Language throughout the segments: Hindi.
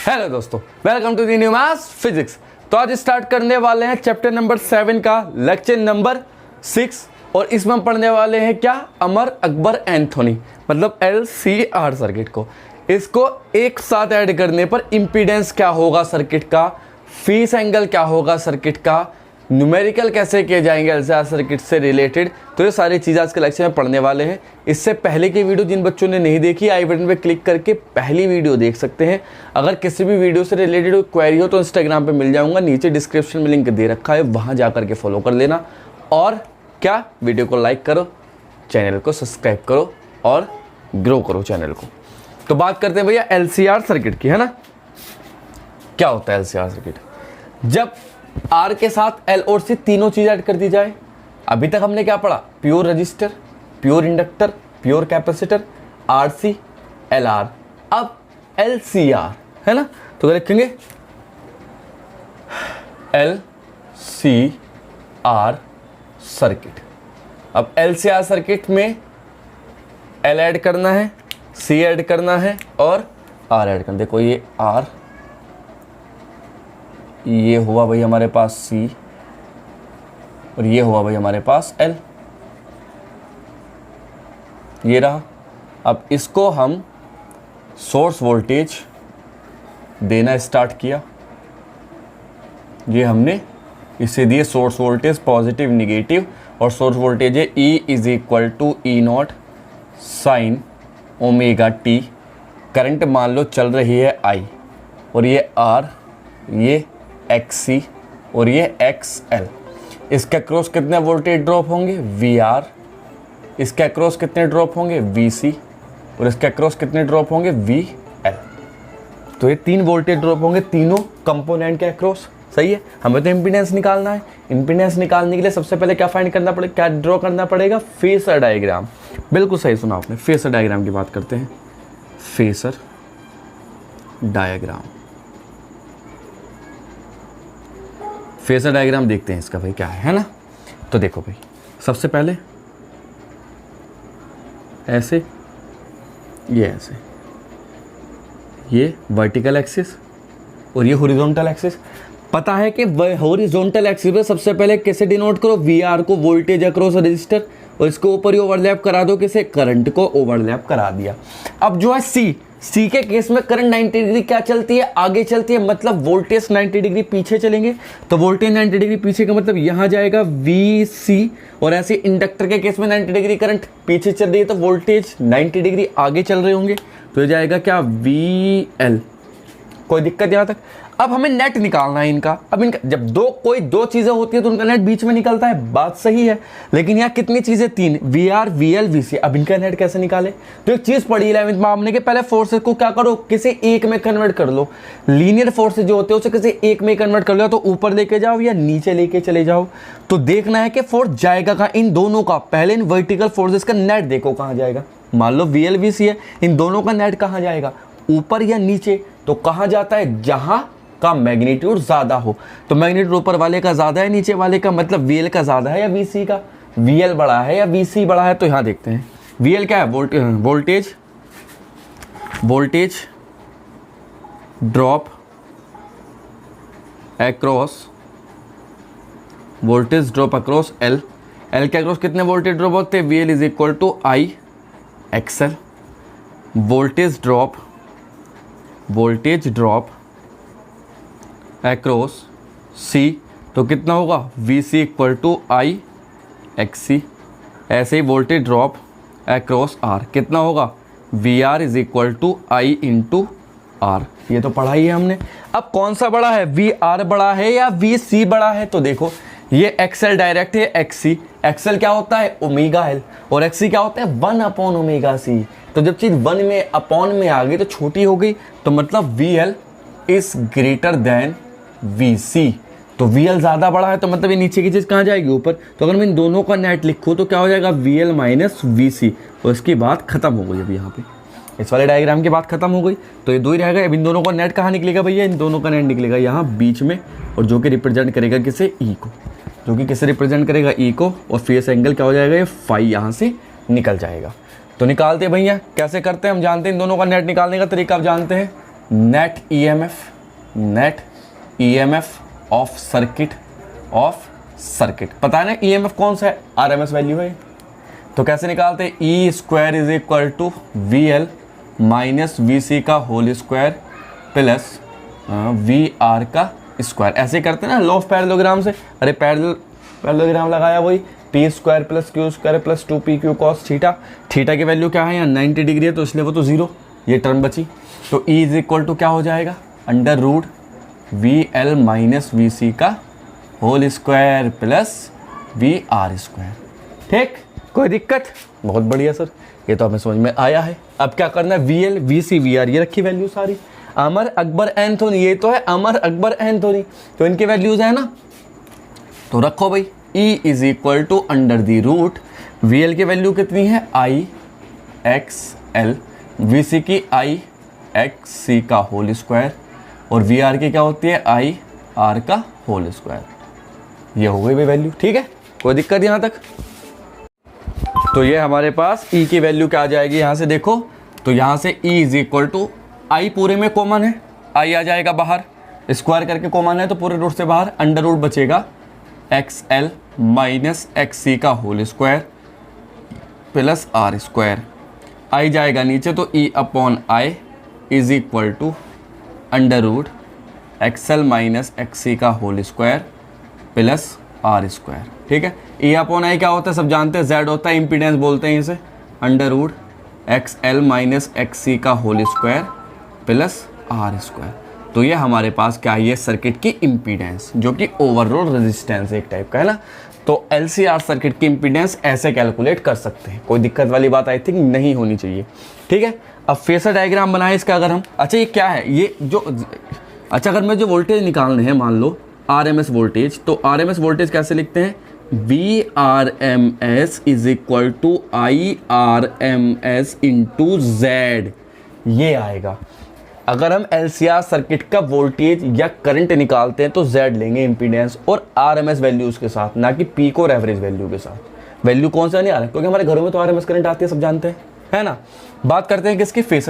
हेलो दोस्तों, welcome to the new maths physics. तो आज स्टार्ट करने वाले हैं चैप्टर नंबर 7 का लेक्चर नंबर 6 और इसमें हम पढ़ने वाले हैं क्या, अमर अकबर एंथोनी मतलब LCR सर्किट को। इसको एक साथ ऐड करने पर इम्पीडेंस क्या होगा सर्किट का, फेस एंगल क्या होगा सर्किट का, न्यूमेरिकल कैसे किए जाएंगे LCR सर्किट से रिलेटेड, तो ये सारी चीज़ें आज के लेक्चर में पढ़ने वाले हैं। इससे पहले की वीडियो जिन बच्चों ने नहीं देखी, आई बटन पे क्लिक करके पहली वीडियो देख सकते हैं। अगर किसी भी वीडियो से रिलेटेड कोई क्वेरी हो तो इंस्टाग्राम पे मिल जाऊंगा, नीचे डिस्क्रिप्शन में लिंक दे रखा है, वहाँ जा करके फॉलो कर लेना। और क्या, वीडियो को लाइक करो, चैनल को सब्सक्राइब करो और ग्रो करो चैनल को। तो बात करते हैं भैया LCR सर्किट की, है ना। क्या होता है LCR सर्किट? जब R के साथ L और C तीनों चीज ऐड कर दी जाए। अभी तक हमने क्या पढ़ा, pure resistor, pure inductor, pure capacitor, RC, LR। अब LCR है ना, तो क्या लिखेंगे, LCR सर्किट। अब LCR सर्किट में L ऐड करना है, C ऐड करना है और R ऐड करना। देखो ये R, ये हुआ भाई हमारे पास C और ये हुआ भाई हमारे पास L, ये रहा। अब इसको हम सोर्स वोल्टेज देना स्टार्ट किया, ये हमने इसे दिए सोर्स वोल्टेज पॉजिटिव निगेटिव, और सोर्स वोल्टेज है E is equal to E0 sine omega t. Current मान लो चल रही है I और ये R, ये XC और ये XL। इसके अक्रॉस कितने वोल्टेज ड्रॉप होंगे, VR। इसके अक्रॉस कितने ड्रॉप होंगे, VC। और इसके अक्रॉस कितने ड्रॉप होंगे, VL। तो ये तीन वोल्टेज ड्रॉप होंगे तीनों कंपोनेंट के अक्रॉस। सही है, हमें तो इम्पीडेंस निकालना है। इम्पीडेंस निकालने के लिए सबसे पहले क्या फाइंड करना पड़ेगा, क्या ड्रॉ करना पड़ेगा, फेसर डायग्राम। बिल्कुल सही सुना आपने, फेसर डायग्राम की बात करते हैं। फेसर डायग्राम, फेसर डायग्राम देखते हैं इसका भाई क्या है ना। तो देखो भाई, सबसे पहले ऐसे, ये ऐसे, ये वर्टिकल एक्सिस और ये हॉरिजॉन्टल एक्सिस। पता है कि हॉरिजॉन्टल एक्सिस पे सबसे पहले कैसे डिनोट करो, VR को वोल्टेज अक्रॉस रजिस्टर, और इसको ऊपर ही ओवरलैप करा दो, किसे, करंट को ओवरलैप करा दिया। अब जो है C के केस में करंट 90 डिग्री क्या चलती है, आगे चलती है, मतलब वोल्टेज 90 डिग्री पीछे चलेंगे। तो वोल्टेज 90 डिग्री पीछे का मतलब यहाँ जाएगा VC, और ऐसे इंडक्टर के केस में 90 डिग्री करंट पीछे चल रही है तो वोल्टेज 90 डिग्री आगे चल रहे होंगे, तो ये जाएगा क्या, VL। कोई दिक्कत यहाँ तक? अब हमें नेट निकालना है इनका। अब इनका जब कोई दो चीजें होती है तो उनका नेट बीच में निकलता है, बात सही है। लेकिन यहाँ कितनी चीजें, तीन, VR, VL, VC। अब इनका नेट कैसे निकाले? तो एक चीज पढ़ी 11वीं में आपने कि पहले फोर्सेस को क्या करो, किसी एक में कन्वर्ट कर लो। लीनियर फोर्सेस जो होते हैं उसे किसी एक में कन्वर्ट कर लो, तो ऊपर लेके जाओ या नीचे लेके चले जाओ। तो देखना है कि फोर्स जाएगा कहाँ, इन दोनों का। पहले इन वर्टिकल फोर्सेस का नेट देखो कहाँ जाएगा। मान लो VL, VC है, इन दोनों का नेट कहाँ जाएगा, ऊपर या नीचे। तो कहाँ जाता है, जहां का मैग्नीट्यूड ज्यादा हो। तो मैग्नीट्यूड ऊपर वाले का ज्यादा है, नीचे वाले का, मतलब VL का ज्यादा है या VC का, VL बड़ा है या VC बड़ा है। तो यहां देखते हैं VL क्या है, voltage drop across, voltage drop across L के अक्रॉस कितने वोल्टेज ड्रॉप होते हैं, VL is equal to I XL। Voltage drop across C, तो कितना होगा, VC equal to I XC। ऐसे ही वोल्टेज ड्रॉप अक्रॉस R कितना होगा, VR is equal to I into R। ये तो पढ़ा ही है हमने। अब कौन सा बड़ा है, VR बड़ा है या VC बड़ा है? तो देखो ये XL डायरेक्ट है XC। XL क्या होता है, ओमेगा L, और XC क्या होता है, 1 अपॉन ओमेगा C। तो जब चीज 1 में अपॉन में आ गई तो छोटी हो गई, तो मतलब VL is greater than VC। तो VL ज़्यादा बड़ा है तो मतलब ये नीचे की चीज़ कहाँ जाएगी, ऊपर। तो अगर मैं इन दोनों का नेट लिखूँ तो क्या हो जाएगा, VL माइनस VC, और इसकी बात खत्म हो गई। अब यहाँ पे इस वाले डायग्राम की बात खत्म हो गई, तो ये दो ही रहेगा। अब इन दोनों का नेट कहाँ निकलेगा भैया, इन दोनों का नेट निकलेगा यहाँ बीच में, और जो कि रिप्रेजेंट करेगा किसे, E को, जो कि किसे रिप्रेजेंट करेगा, E को। और फेस एंगल क्या हो जाएगा, ये फाई यहाँ से निकल जाएगा। तो निकालते हैं भैया, कैसे करते हैं हम जानते हैं, इन दोनों का नेट निकालने का तरीका आप जानते हैं। नेट ईएमएफ ऑफ सर्किट पता है ना, ईएमएफ कौन सा है, आरएमएस वैल्यू है। तो कैसे निकालते हैं, E square is equal to V L minus V C का whole square plus V R का स्क्वायर। ऐसे करते हैं ना लॉ ऑफ पैरेललोग्राम से। अरे पैरेललोग्राम लगाया, वही P square plus Q square plus 2p Q cos theta. Theta की वैल्यू क्या है यहाँ 90 डिग्री है, तो इसलिए वो तो 0, ये टर्म बची। तो ई इज इक्वल टू क्या हो जाएगा, under root V L minus V C का whole square plus V R square. ठीक, कोई दिक्कत? बहुत बढ़िया सर, ये तो हमें समझ में आया है। अब क्या करना है, V L V C V R ये रखी वैल्यू सारी। अमर अकबर एंथोनी, ये तो है अमर अकबर एंथोनी, तो इनके वैल्यूज है ना, तो रखो भाई। E is equal to under the root V L की वैल्यू कितनी है I X L, V C की आई एक्स सी का होल स्क्वायर, और वी आर की क्या होती है आई आर का होल स्क्वायर। ये हो गई भाई वैल्यू। ठीक है, कोई दिक्कत यहाँ तक? तो ये हमारे पास E की वैल्यू क्या आ जाएगी, यहाँ से देखो, तो यहाँ से E इज इक्वल टू आई पूरे में कॉमन है, आई आ जाएगा बाहर, स्क्वायर करके कॉमन है तो पूरे रूट से बाहर, अंडर रूट बचेगा X L minus X C का whole square plus R square. I जाएगा नीचे तो E upon I is equal to under root X L minus X C का whole square plus R square. ठीक है, ई अपॉन आई क्या होता है सब जानते हैं, जेड होता है, इम्पीडेंस बोलते हैं इसे, under root X L minus X C का whole square plus R square. तो ये हमारे पास क्या है, ये सर्किट की इम्पीडेंस, जो कि ओवरऑल रेजिस्टेंस एक टाइप का है ना। तो एलसीआर सर्किट की इम्पीडेंस ऐसे कैलकुलेट कर सकते हैं, कोई दिक्कत वाली बात आई थिंक नहीं होनी चाहिए। ठीक है, अब फेसर डायग्राम बनाए इसका अगर हम, अच्छा ये क्या है, ये जो, अच्छा अगर मैं जो वोल्टेज निकालने हैं, मान लो आरएमएस वोल्टेज, तो आरएमएस वोल्टेज कैसे लिखते हैं, V R M S is equal to I R M S into Z, ये आएगा। अगर हम एलसीआर सर्किट का वोल्टेज या करंट निकालते हैं तो Z लेंगे इम्पीडेंस और RMS वैल्यूज के साथ, ना कि पीक और एवरेज वैल्यू के साथ। वैल्यू कौन सा नहीं आ रहा है, क्योंकि हमारे घरों में तो RMS करंट आती है, सब जानते हैं, है ना। बात करते हैं किसकी, फेस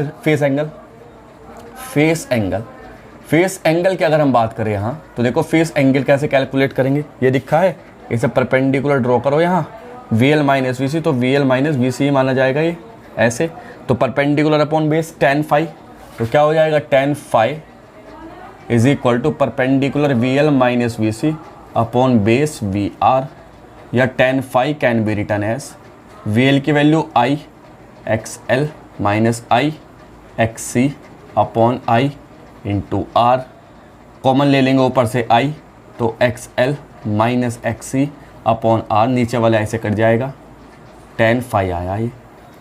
एंगल की अगर हम बात करें यहाँ, तो देखो फेस एंगल कैसे कैलकुलेट करेंगे, ये दिखा है, इसे परपेंडिकुलर ड्रॉ करो यहाँ, VL माइनस VC, तो VL माइनस VC माना जाएगा ये ऐसे, तो perpendicular upon base tan phi, तो क्या हो जाएगा tan phi is equal to perpendicular VL minus VC upon base VR, या tan phi can be written as VL की value I XL minus I XC upon I into R, common ले लेंगे ऊपर से I, तो XL minus XC upon R, नीचे वाला ऐसे कट जाएगा, tan phi आया ये।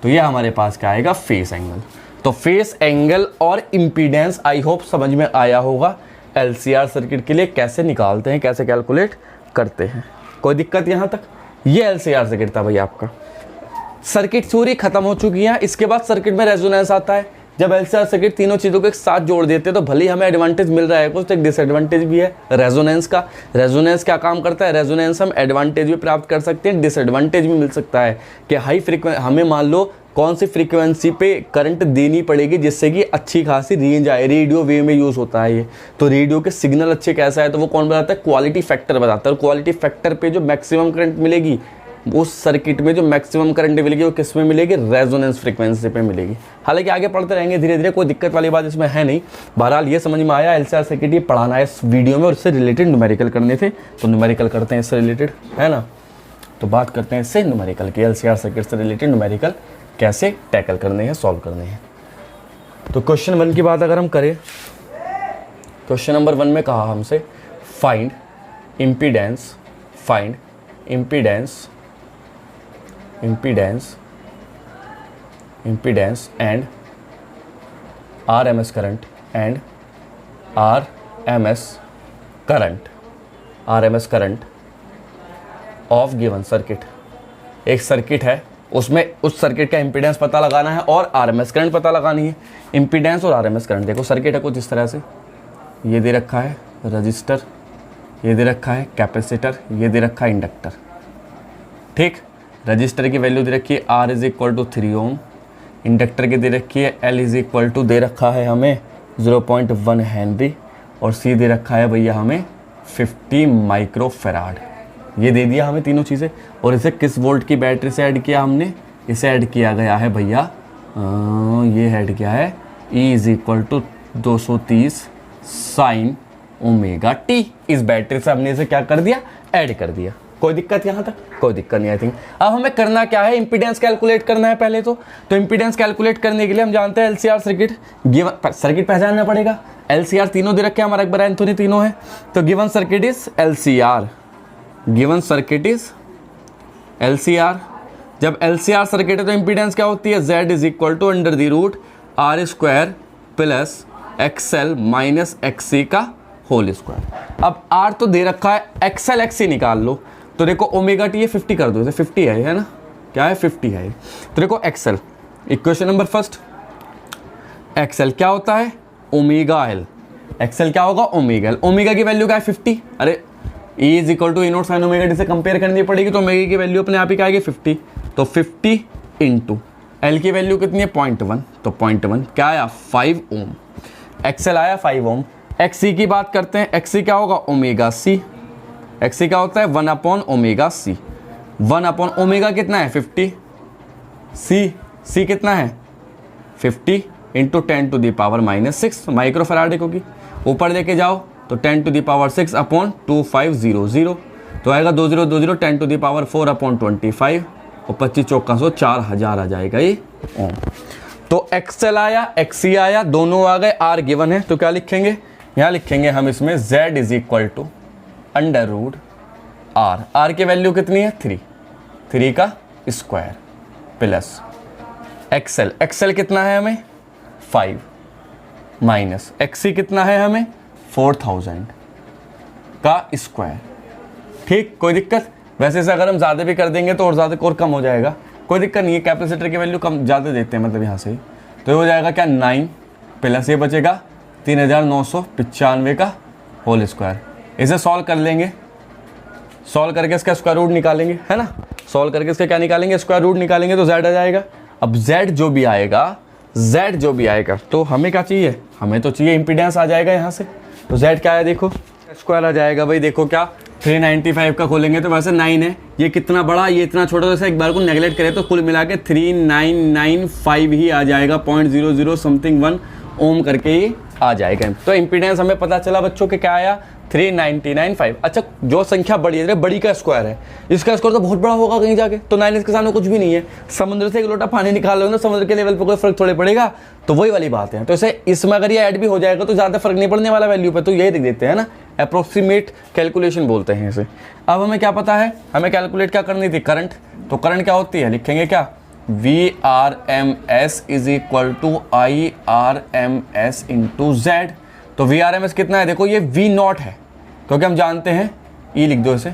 तो ये हमारे पास क्या आएगा, फेस एंगल। तो फेस एंगल और इम्पीडेंस आई होप समझ में आया होगा, एलसीआर सर्किट के लिए कैसे निकालते हैं, कैसे कैलकुलेट करते हैं। कोई दिक्कत यहाँ तक? ये एलसीआर सर्किट था भाई आपका। सर्किट थ्योरी खत्म हो चुकी है, इसके बाद सर्किट में रेजोनेंस आता है। जब एलसीआर सर्किट तीनों चीज़ों को एक साथ जोड़ देते हैं तो भले ही हमें एडवांटेज मिल रहा है कुछ, तो एक डिसएडवांटेज भी है रेजोनेंस का। रेजोनेंस क्या काम करता है, रेजोनेंस हम एडवांटेज भी प्राप्त कर सकते हैं, डिसएडवांटेज भी मिल सकता है कि हाई फ्रीक्वेंसी, हमें मान लो कौन सी फ्रीक्वेंसी पे करंट देनी पड़ेगी जिससे कि अच्छी खासी रेंज आए, रेडियो वेव में यूज़ होता है ये, तो रेडियो के सिग्नल अच्छे कैसा है, तो वो कौन बताता है, क्वालिटी फैक्टर बताता है। और क्वालिटी फैक्टर पे जो मैक्सिमम करंट मिलेगी, उस सर्किट में जो मैक्सिमम करंट मिलेगी वो किस में मिलेगी, रेजोनेंस फ्रीक्वेंसी पे मिलेगी। हालांकि आगे पढ़ते रहेंगे धीरे धीरे, कोई दिक्कत वाली बात इसमें है नहीं। बहरहाल ये समझ में आया एलसीआर सर्किट ये पढ़ाना है इस वीडियो में, और इससे रिलेटेड न्यूमेरिकल करने थे, तो न्यूमेरिकल करते हैं इससे रिलेटेड, है ना। तो बात करते हैं इससे न्यूमेरिकल की, एलसीआर सर्किट से रिलेटेड न्यूमेरिकल कैसे टैकल करने हैं, सॉल्व करने हैं। तो क्वेश्चन 1 की बात अगर हम करें, क्वेश्चन नंबर 1 में कहा हमसे find impedance and RMS current of given circuit. एक सर्किट है, उसमें उस सर्किट का इम्पीडेंस पता लगाना है और RMS करंट पता लगानी है। इम्पीडेंस और RMS करंट, देखो सर्किट है कुछ इस तरह से, ये दे रखा है रजिस्टर, ये दे रखा है कैपेसिटर, ये दे रखा है इंडक्टर। ठीक, रजिस्टर की वैल्यू दे रखी है R is equal to 3 ohm, inductor की दे रखी है L इज इक्वल टू दे रखा है हमें 0.1 हेनरी, और C दे रखा है भैया हमें 50 माइक्रो फैराड। ये दे दिया हमें तीनों चीज़ें। और इसे किस वोल्ट की बैटरी से ऐड किया हमने? इसे ऐड किया गया है भैया, ये ऐड किया है E is equal to 230 sine omega t. इस बैटरी से हमने इसे क्या कर दिया? ऐड कर दिया। कोई दिक्कत यहाँ तक? कोई दिक्कत नहीं आई थिंक। अब हमें करना क्या है? इंपीडेंस कैलकुलेट करना है पहले तो इंपीडेंस कैलकुलेट करने के लिए हम जानते हैं एलसीआर सर्किट, गिवन सर्किट पहचानना पड़ेगा। एलसीआर तीनों दे रखे हैं हमारा, अकबर एंथोनी तीनों है, तो given circuit is LCR, given circuit is LCR. जब एलसीआर सर्किट है तो इंपीडेंस क्या होती है? Z is equal to under the root R square plus XL minus XC का होल स्क्वायर। अब R तो दे रखा है, XL XC निकाल लो, तो देखो ओमेगा टी ये 50 कर दो, इसे 50 है ना, क्या है 50 है। तो देखो XL, equation number first, XL क्या होता है? Omega L। XL क्या होगा? Omega L। ओमेगा की वैल्यू क्या है? 50। अरे E is equal to E0 sine omega t से कंपेयर करनी पड़ेगी, तो ओमेगा की वैल्यू अपने आप ही क्या आएगी? 50। तो 50 इंटू L की वैल्यू कितनी है? 0.1, तो 0.1 क्या आया? 5 ओम। XL आया 5 ओम। XC की बात करते हैं, XC क्या होगा? Omega C। XC क्या होता है? 1 upon omega C। 1 upon omega कितना है? 50। C कितना है? 50 into 10 to the power -6 micro farad होगी। ऊपर लेके जाओ तो 10 टू द पावर 6 अपॉन 2500, तो आएगा 2020 10 टू द पावर 4 अपॉन 25, और 25 चौका 100, 4000 आ जाएगा ये ओम। तो XL आया, XC आया, दोनों आ गए, R गिवन है, तो क्या लिखेंगे? यहाँ लिखेंगे हम इसमें Z is equal to under root R की वैल्यू कितनी है? 3 का स्क्वायर प्लस XL कितना है हमें? 5 माइनस XC कितना है हमें? 4000 का स्क्वायर। ठीक, कोई दिक्कत? वैसे से अगर हम ज़्यादा भी कर देंगे तो और ज़्यादा और कम हो जाएगा, कोई दिक्कत नहीं है। कैपेसिटर की वैल्यू कम ज़्यादा देते हैं मतलब यहाँ से, तो ये हो जाएगा क्या? 9 प्लस ये बचेगा 3995 का होल स्क्वायर। इसे सॉल्व कर लेंगे, सॉल्व करके इसका स्क्वायर रूट निकालेंगे, है ना। सॉल्व करके इसका क्या निकालेंगे? स्क्वायर रूट निकालेंगे, तो Z आ जाएगा। अब Z जो भी आएगा तो हमें क्या चाहिए? हमें तो चाहिए इम्पीडेंस आ जाएगा यहाँ से, तो Z क्या है? देखो स्क्वायर आ जाएगा भाई, देखो क्या 395 का खोलेंगे तो वैसे 9 है, ये कितना बड़ा, ये इतना छोटा, तो एक बार को नेगलेक्ट करें तो कुल मिला के 3995 ही आ जाएगा, 0.00 समथिंग 1 ओम करके ही आ जाएगा। तो इम्पीडेंस हमें पता चला बच्चों के क्या आया? 3995। अच्छा, जो संख्या बड़ी है, बड़ी का स्क्वायर है, इसका स्क्वायर तो बहुत बड़ा होगा कहीं जाके, तो 9 इसके सामने कुछ भी नहीं है। समुद्र से एक लोटा पानी निकाल लो ना, समुद्र के लेवल पर कोई फर्क थोड़े पड़ेगा, तो वही वाली बात है। तो इसे इसमें अगर ये ऐड भी हो जाएगा तो ज़्यादा फर्क नहीं पड़ने वाला वैल्यू पे, तो यही देख देते हैं ना, अप्रोक्सीमेट कैलकुलेशन बोलते हैं इसे। अब हमें क्या पता है? हमें कैलकुलेट क्या करनी थी? करंट। तो करंट क्या होती है? लिखेंगे क्या? VRMS is equal to IRMS into Z। तो VRMS कितना है? देखो ये V0 है, क्योंकि हम जानते हैं, E लिख दो इसे,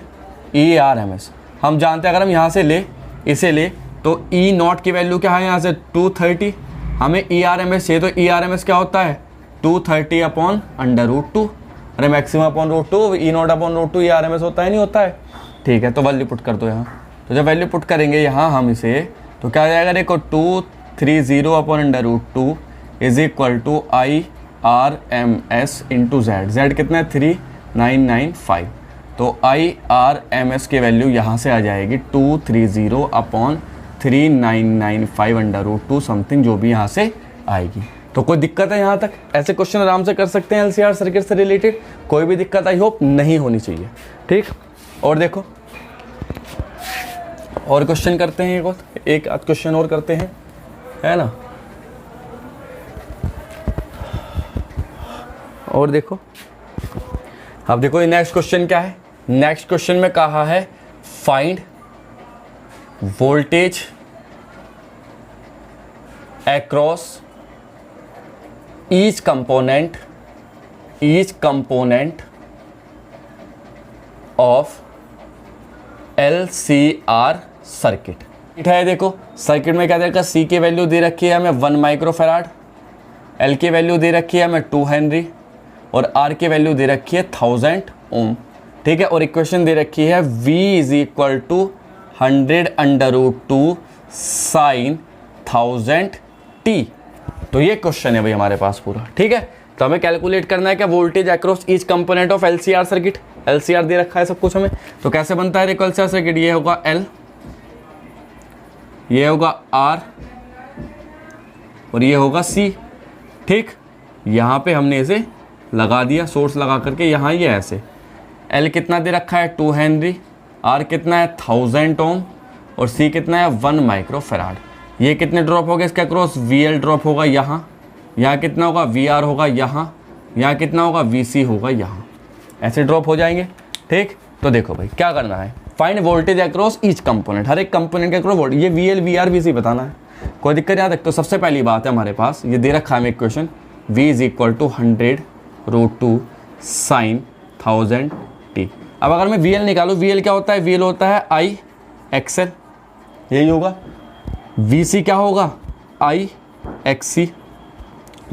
ERMS हम जानते हैं। अगर हम यहाँ से इसे ले तो E0 की वैल्यू क्या है? यहाँ से 230, हमें ERMS चाहिए, तो ERMS क्या होता है? 230 अपॉन अंडर रूट 2। अरे maximum upon root 2, E0 upon root 2 ERMS होता है, नहीं होता है? ठीक है, तो वैल्यू पुट कर दो यहाँ। तो जब वैल्यू पुट करेंगे यहाँ हम इसे, तो क्या आ जाएगा? देखो 230 upon under root 2 is equal to IRMS into Z। Z कितना है? 3995। तो IRMS की वैल्यू यहाँ से आ जाएगी 230 अपॉन 3995 अंडर रूट 2 समथिंग, जो भी यहाँ से आएगी। तो कोई दिक्कत है यहाँ तक? ऐसे क्वेश्चन आराम से कर सकते हैं एलसीआर सर्किट से रिलेटेड, कोई भी दिक्कत आई होप नहीं होनी चाहिए। ठीक, और देखो और क्वेश्चन करते हैं, एक आध क्वेश्चन और करते हैं, है ना। और देखो, अब देखो ये नेक्स्ट क्वेश्चन क्या है। नेक्स्ट क्वेश्चन में कहा है find voltage across each component of LCR circuit है। देखो सर्किट में क्या देखा, C की वैल्यू दे रखी है हमें 1 माइक्रो फैराड, L की वैल्यू दे रखी है हमें 2 हेनरी, और R की वैल्यू दे रखी है 1000 ओम। ठीक है, और इक्वेशन दे रखी है V is equal to 100√2 sin 1000t। तो ये क्वेश्चन है भाई हमारे पास पूरा, ठीक है। तो हमें कैलकुलेट करना है क्या voltage across each component of LCR circuit. LCR दे रखा है सब कुछ हमें, तो कैसे बनता है देखो एलसीआर सर्किट। ये होगा L, ये होगा R और ये होगा C, ठीक। यहाँ पे हमने इसे लगा दिया, सोर्स लगा करके यहाँ ये ऐसे। L कितना दे रखा है 2 हेनरी, R कितना है 1000 ओम और C कितना है 1 माइक्रोफैराड। ये कितने ड्रॉप हो गए इसके अक्रॉस, VL ड्रॉप होगा यहाँ, यहाँ कितना होगा VR होगा यहाँ, यहाँ कितना होगा VC होगा यहाँ, ऐसे ड्रॉप हो जाएंगे, ठीक। तो देखो भाई क्या करना है, find voltage across each component, हर एक कंपोनेंट के अक्रॉस वोल्टेज, ये VL VR VC बताना है। कोई दिक्कत याद रख। तो सबसे पहली बात है हमारे पास ये दे रखा है हमें equation, V is equal to 100√2 sin 1000t। अब अगर मैं VL निकालूँ, VL क्या होता है, VL होता है I XL, यही होगा। VC क्या होगा I XC,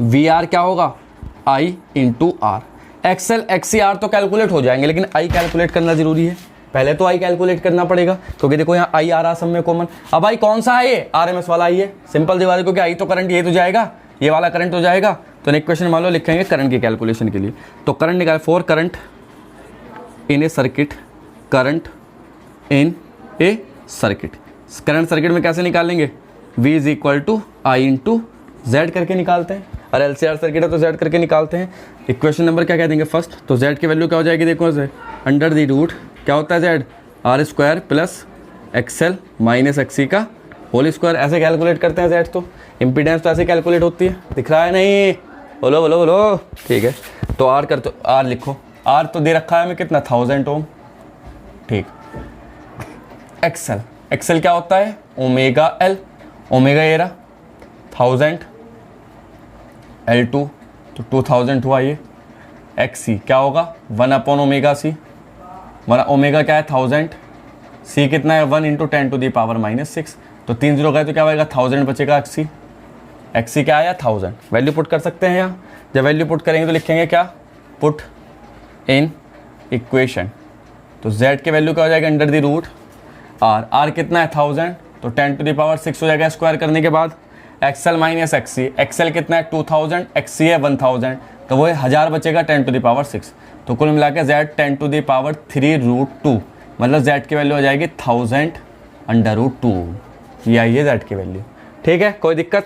VR क्या होगा I into R। XL XC R तो कैलकुलेट हो जाएंगे, लेकिन I कैलकुलेट करना जरूरी है। पहले तो I कैलकुलेट करना पड़ेगा, क्योंकि देखो यहाँ I आ रहा सब में कॉमन। अब I कौन सा है, ये RMS वाला I है, सिंपल सी बात है, क्योंकि I तो करंट ये तो जाएगा, ये वाला करंट तो जाएगा। तो नेक्स्ट क्वेश्चन मान लो लिखेंगे करंट की कैलकुलेशन के लिए। तो करंट निकाल, for current in a circuit, current in a circuit. Current circuit में कैसे निकालेंगे, V is equal to I into Z करके निकालते हैं। और LCR सर्किट है तो Z करके निकालते हैं। इक्वेशन नंबर क्या कह देंगे फर्स्ट, तो Z की वैल्यू क्या हो जाएगी देखो, अंडर द रूट क्या होता है Z, R² plus XL minus XC का होल स्क्वायर। ऐसे कैलकुलेट करते हैं Z। तो इम्पीडेंस तो ऐसे कैलकुलेट होती है, दिख रहा है नहीं, बोलो बोलो बोलो, ठीक है। तो R कर, तो R लिखो, R तो दे रखा है हमें कितना 1000 ओम, ठीक। XL क्या होता है ओमेगा L, ओमेगा ये रहा 1000 L2 तो 2000 हुआ ये। XC क्या होगा 1/ओमेगा C, ओमेगा क्या है 1000, C कितना है 1 इंटू 10⁻⁻⁶। तो 3 0 गए तो क्या होगा 1000 बचेगा XC क्या आया 1000। वैल्यू पुट कर सकते हैं यहाँ, जब वैल्यू पुट करेंगे तो लिखेंगे क्या, पुट इन इक्वेशन। तो Z की वैल्यू क्या हो जाएगा अंडर द रूट R कितना है 1000, तो 10⁻⁶ हो जाएगा स्क्वायर करने के बाद। XL माइनस XC, XL कितना है 2000, XC है 1000, तो वो 1000 बचेगा 10⁻⁶। तो कुल मिला के Z 10⁻3√2, मतलब Z की वैल्यू हो जाएगी 1000√2। ये आई है Z की वैल्यू, ठीक है। कोई दिक्कत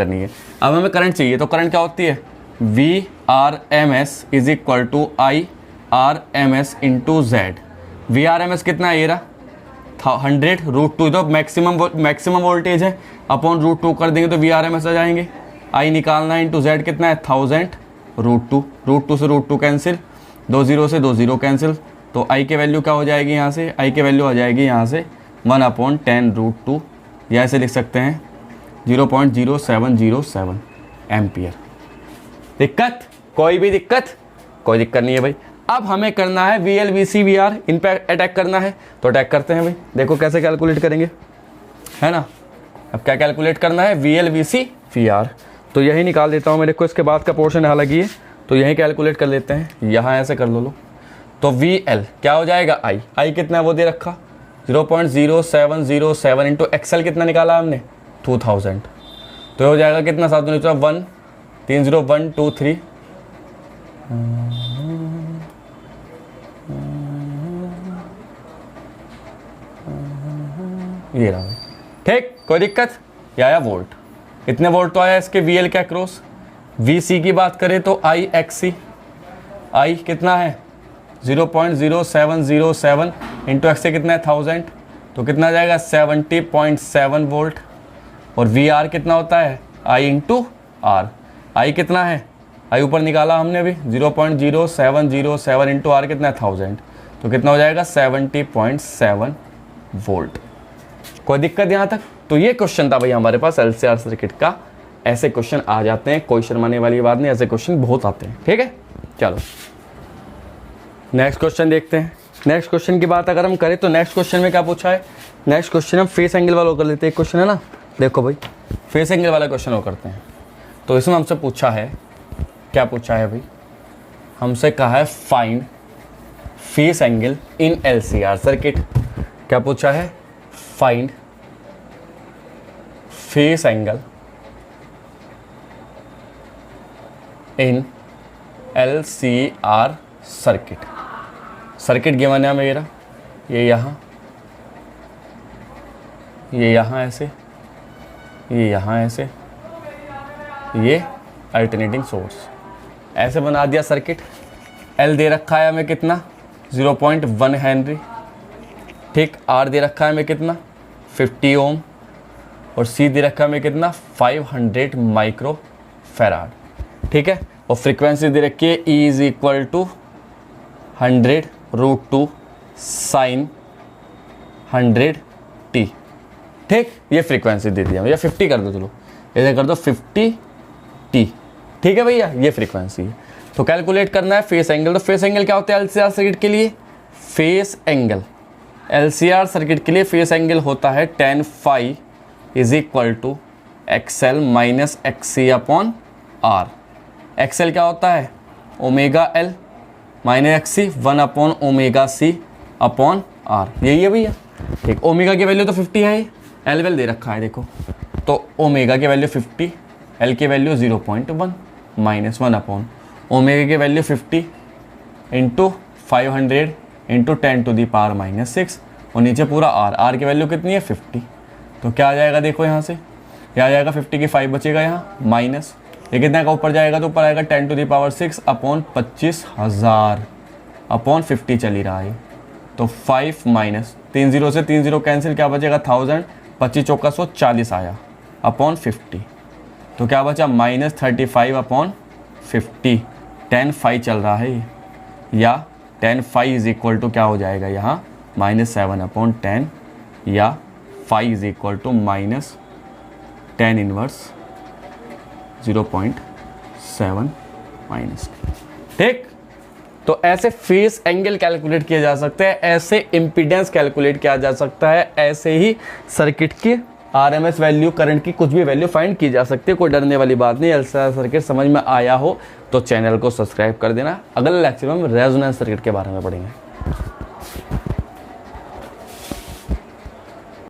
नहीं है। अब हमें करंट चाहिए, तो करंट क्या होती है VRMS is equal to IRMS into Z। VRMS कितना है ये रहा 100√2, तो मैक्सिमम वोल्टेज है, अपॉन √2 कर देंगे तो VRMS आ जाएंगे। I निकालना है इंटू Z कितना है 1000√2, √2 से √2 कैंसिल, 2 0 से 2 0 कैंसिल। तो I की वैल्यू क्या हो जाएगी यहाँ से, I की वैल्यू आ जाएगी यहाँ से 1/10√2, या ऐसे लिख सकते हैं 0.0707 एम्पियर। कोई दिक्कत नहीं है भाई। अब हमें करना है VL VC VR, इन पे अटैक करना है, तो अटैक करते हैं भाई। देखो कैसे कैलकुलेट करेंगे, है ना। अब क्या कैलकुलेट करना है VL VC VR, तो यही निकाल देता हूँ मैं। देखो इसके बाद का पोर्शन यहाँ लगी है, तो यही कैलकुलेट कर लेते हैं, यहाँ ऐसे कर लो। तो VL क्या हो जाएगा I कितना है वो दे रखा 0.0707 इंटू XL कितना निकाला हमने 2000, तो हो जाएगा कितना 7 1 3 0 1 2 3 ये रहा भाई, ठीक। कोई दिक्कत, ये आया वोल्ट, इतने वोल्ट तो आया इसके VL के अक्रॉस। VC की बात करें तो IXC, I कितना है 0.0707 इंटू XC कितना है 1000, तो कितना आ जाएगा 70.7 वोल्ट। और VR कितना होता है I इंटू R, I कितना है, I ऊपर निकाला हमने अभी 0.0707 इंटू R कितना है 1000, तो कितना हो जाएगा 70.7 वोल्ट। कोई दिक्कत यहाँ तक। तो ये क्वेश्चन था भाई हमारे पास LCR सर्किट का। ऐसे क्वेश्चन आ जाते हैं, कोई शर्माने वाली बात नहीं, ऐसे क्वेश्चन बहुत आते हैं, ठीक है। चलो नेक्स्ट क्वेश्चन देखते हैं। नेक्स्ट क्वेश्चन की बात अगर हम करें तो नेक्स्ट क्वेश्चन में क्या पूछा है, नेक्स्ट क्वेश्चन हम फेस एंगल वाला कर लेते हैं। एक क्वेश्चन है ना, देखो भाई फेस एंगल वाला क्वेश्चन वो करते हैं। तो इसमें हमसे पूछा है, क्या पूछा है भाई, हमसे कहा है find face angle in LCR circuit. क्या पूछा है, find face angle in LCR circuit. Circuit given है मेरा, ये यहाँ ऐसे, ये यहाँ ऐसे, ये अल्टरनेटिंग सोर्स, ऐसे बना दिया सर्किट। L दे रखा है हमें कितना 0.1 हेनरी, ठीक। R दे रखा है हमें कितना 50 ओम, और C दे रखा है हमें कितना 500 माइक्रो फैराड, ठीक है। और फ्रीक्वेंसी दे रखी है E is equal to 100√2 sine 100t, ठीक। ये फ्रीक्वेंसी दे दिया भैया, 50 कर दो, चलो इधर कर दो 50t, ठीक है भैया, ये फ्रीक्वेंसी है। तो कैलकुलेट करना है फेस एंगल। तो फेस एंगल क्या होता है LCR सर्किट के लिए? फेस एंगल LCR सर्किट के लिए फेस एंगल होता है tan phi is equal to XL minus XC upon R। XL क्या होता है? Omega L minus XC 1 upon omega C upon R, यही है भैया, ठीक। ओमेगा की वैल्यू तो 50 है, L वेल दे रखा है देखो, तो ओमेगा की वैल्यू 50, L की वैल्यू 0.1 माइनस 1 अपॉन ओमेगा की वैल्यू 50 इंटू 500 इंटू 10⁻⁻⁶, और नीचे पूरा R की वैल्यू कितनी है 50। तो क्या आ जाएगा देखो यहाँ से, क्या आ जाएगा 50 की 5 बचेगा यहाँ माइनस, ये कितना का ऊपर जाएगा तो ऊपर आएगा 10⁻⁶ अपॉन 25,000 अपॉन 50 चल ही रहा है। तो 5 माइनस 3 0 से 3 0 कैंसिल, क्या बचेगा 1000, 25 चौका 140 आया अपॉन 50, तो क्या बचा -35 अपॉन 50। tan phi चल रहा है ये, या tan phi is equal to क्या हो जाएगा यहाँ -7 अपॉन 10, या phi is equal to -tan inverse 0.7 minus, ठीक। तो ऐसे फेस एंगल कैलकुलेट किया जा सकता है, ऐसे इम्पीडेंस कैलकुलेट किया जा सकता है, ऐसे ही सर्किट की RMS वैल्यू, करंट की कुछ भी वैल्यू फाइंड की जा सकती है। कोई डरने वाली बात नहीं। LCR सर्किट समझ में आया हो तो चैनल को सब्सक्राइब कर देना। अगले लेक्चर में हम रेजोनेंस सर्किट के बारे में पढ़ेंगे।